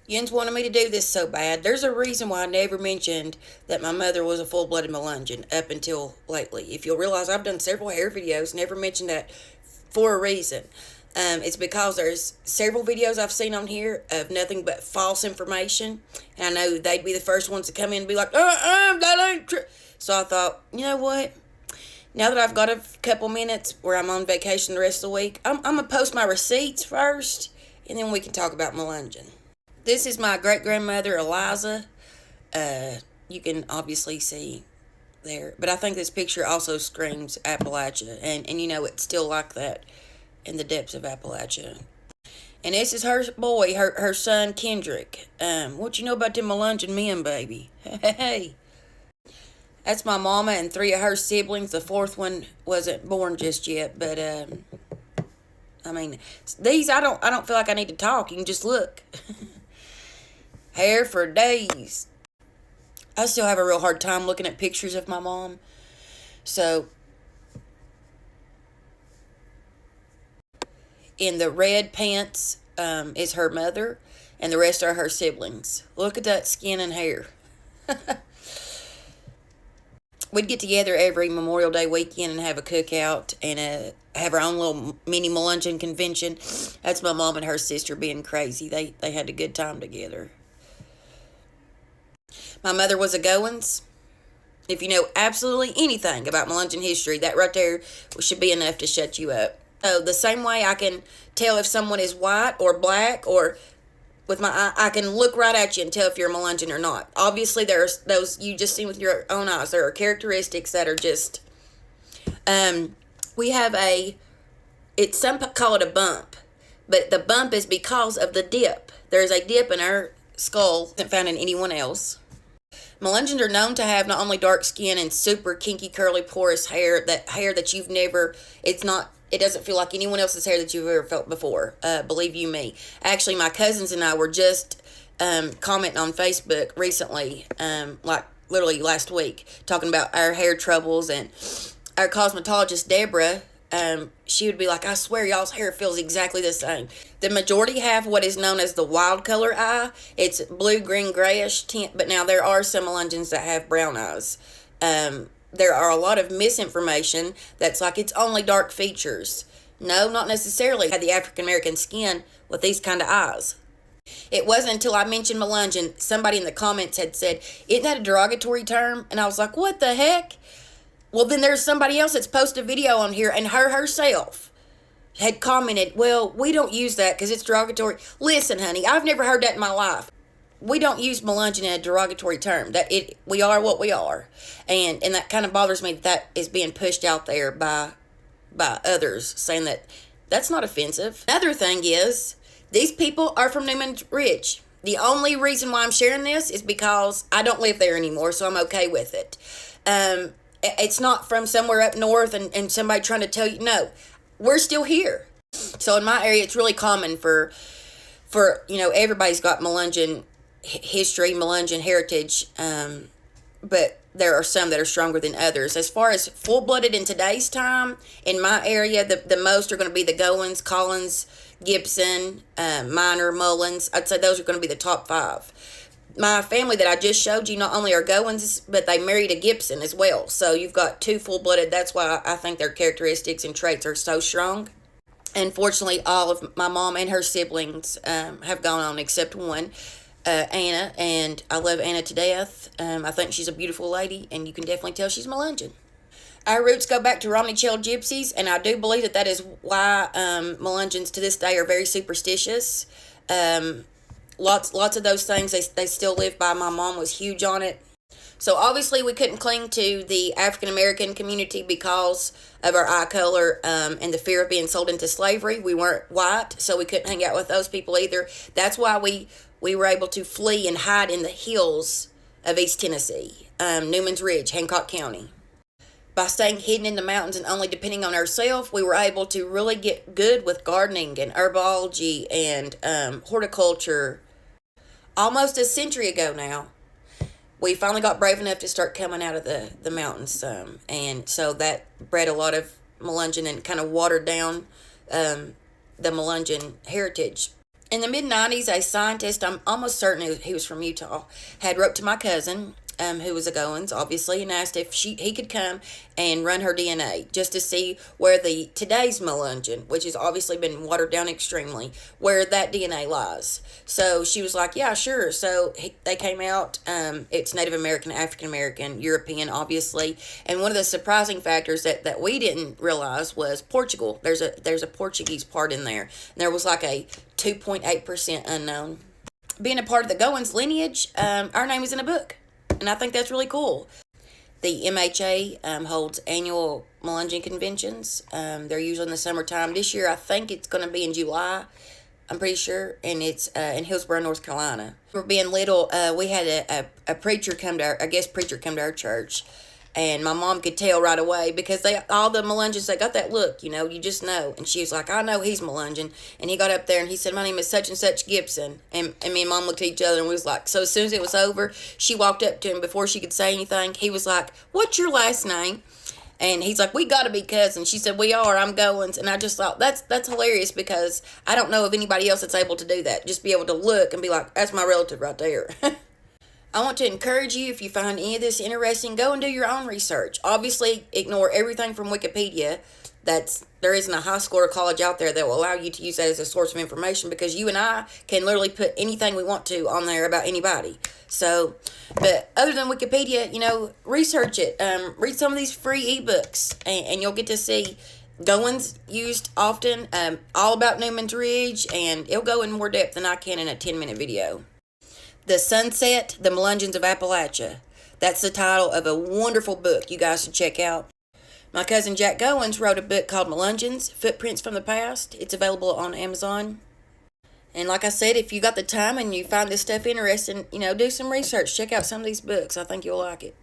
Jens wanted me to do this so bad. There's a reason why I never mentioned that my mother was a full-blooded Melungeon up until lately. If you'll realize, I've done several hair videos, never mentioned that for a reason. It's because there's several videos I've seen on here of nothing but false information, and I know they'd be the first ones to come in and be like, that ain't true. So I thought, you know what? Now that I've got a couple minutes where I'm on vacation the rest of the week, I'm going to post my receipts first, and then we can talk about Melungeon. This is my great-grandmother, Eliza. You can obviously see there. But I think this picture also screams Appalachia. And you know, it's still like that in the depths of Appalachia. And this is her boy, her son, Kendrick. What you know about them Melungeon men, baby? Hey. That's my mama and three of her siblings. The fourth one wasn't born just yet. But, I mean, these, I don't feel like I need to talk. You can just look. Hair for days. I still have a real hard time looking at pictures of my mom. So, in the red pants is her mother, and the rest are her siblings. Look at that skin and hair. We'd get together every Memorial Day weekend and have a cookout and have our own little mini Melungeon convention. That's my mom and her sister being crazy. They had a good time together. My mother was a Goins. If you know absolutely anything about Melungeon history, that right there should be enough to shut you up. Oh, the same way I can tell if someone is white or black, or with my eye, I can look right at you and tell if you're a Melungeon or not. Obviously, there's those you just see with your own eyes. There are characteristics that are just. We have some call it a bump, but the bump is because of the dip. There's a dip in our skull that found in anyone else. Melungeons are known to have not only dark skin and super kinky, curly, porous hair, that hair that you've never, it doesn't feel like anyone else's hair that you've ever felt before. Believe you me. Actually, my cousins and I were just commenting on Facebook recently, like literally last week, talking about our hair troubles, and our cosmetologist, Deborah, she would be like, I swear y'all's hair feels exactly the same. The majority have what is known as the wild color eye. It's blue, green, grayish tint, but now there are some Melungeons that have brown eyes. There are a lot of misinformation that's like it's only dark features. No, not necessarily. Had the African American skin with these kind of eyes. It wasn't until I mentioned Melungeon, somebody in the comments had said, isn't that a derogatory term? And I was like, what the heck? Well, then there's somebody else that's posted a video on here, and herself had commented, well, we don't use that because it's derogatory. Listen, honey, I've never heard that in my life. We don't use Melungeon in a derogatory term. We are what we are. And that kind of bothers me that is being pushed out there by others, saying that that's not offensive. Another thing is, these people are from Newman Ridge. The only reason why I'm sharing this is because I don't live there anymore, so I'm okay with it. It's not from somewhere up north and somebody trying to tell you, no, we're still here. So in my area, it's really common for everybody's got Melungeon history, Melungeon heritage, but there are some that are stronger than others. As far as full-blooded in today's time, in my area, the most are going to be the Goins, Collins, Gibson, Minor, Mullins. I'd say those are going to be the top 5. My family that I just showed you not only are Goins, but they married a Gibson as well. So you've got 2 full-blooded. That's why I think their characteristics and traits are so strong. Unfortunately, all of my mom and her siblings have gone on except one, Anna, and I love Anna to death. I think she's a beautiful lady, and you can definitely tell she's Melungeon. Our roots go back to Romney Chell gypsies, and I do believe that is why Melungeons to this day are very superstitious. Lots of those things they still live by. My mom was huge on it. So obviously we couldn't cling to the African American community because of our eye color and the fear of being sold into slavery. We weren't white, so we couldn't hang out with those people either. That's why we were able to flee and hide in the hills of East Tennessee, Newman's Ridge, Hancock County. By staying hidden in the mountains and only depending on ourselves, we were able to really get good with gardening and herbology and horticulture. Almost a century ago now, we finally got brave enough to start coming out of the mountains. And so that bred a lot of Melungeon and kind of watered down the Melungeon heritage. In the mid-90s, a scientist, I'm almost certain he was from Utah, had wrote to my cousin, who was a Goins, obviously, and asked if he could come and run her DNA just to see where the today's Melungeon, which has obviously been watered down extremely, where that DNA lies. So she was like, yeah, sure. So they came out. It's Native American, African American, European, obviously. And one of the surprising factors that we didn't realize was Portugal. There's a Portuguese part in there. And there was like a 2.8% unknown. Being a part of the Goins lineage, our name is in a book. And I think that's really cool. The MHA holds annual Melungeon conventions. They're usually in the summertime. This year, I think it's going to be in July. I'm pretty sure. And it's in Hillsborough, North Carolina. For being little, we had a preacher come to a guest preacher come to our church. And my mom could tell right away because all the Melungeons, they got that look, you just know. And she was like, I know he's Melungeon. And he got up there and he said, my name is such and such Gibson. And me and Mom looked at each other and we was like, so as soon as it was over, she walked up to him before she could say anything. He was like, what's your last name? And he's like, we got to be cousins. She said, we are. I'm Goins. And I just thought, that's hilarious because I don't know of anybody else that's able to do that. Just be able to look and be like, that's my relative right there. I want to encourage you, if you find any of this interesting, go and do your own research. Obviously, ignore everything from Wikipedia. There isn't a high school or college out there that will allow you to use that as a source of information because you and I can literally put anything we want to on there about anybody. So, but other than Wikipedia, research it. Read some of these free ebooks, and you'll get to see Goins used often, all about Newman's Ridge, and it'll go in more depth than I can in a 10-minute video. The Sunset, The Melungeons of Appalachia. That's the title of a wonderful book you guys should check out. My cousin Jack Goins wrote a book called Melungeons, Footprints from the Past. It's available on Amazon. And like I said, if you got the time and you find this stuff interesting, do some research. Check out some of these books. I think you'll like it.